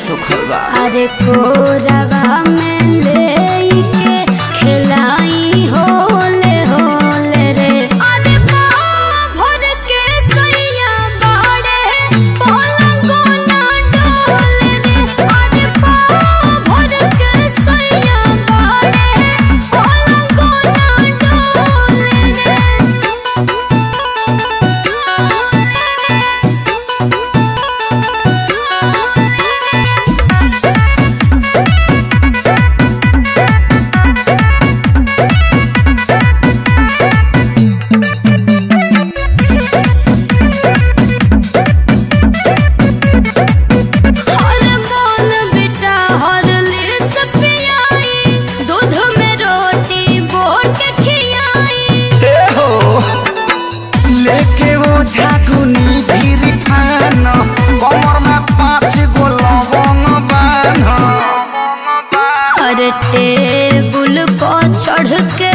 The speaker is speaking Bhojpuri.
सुखल बा। अरे कोरवा में लेके खिलाई होले होले रे। अरे पाँव भर के सैया बाड़े पलंगो ना डोले रे। अरे पाँव भर के सैया बाड़े पलंगो ना डोले रे। लेके वो झाकुनी धीरी खाना कमर में 5 गो लवंग बान्हा। अरे टेबुल पर चढ़ के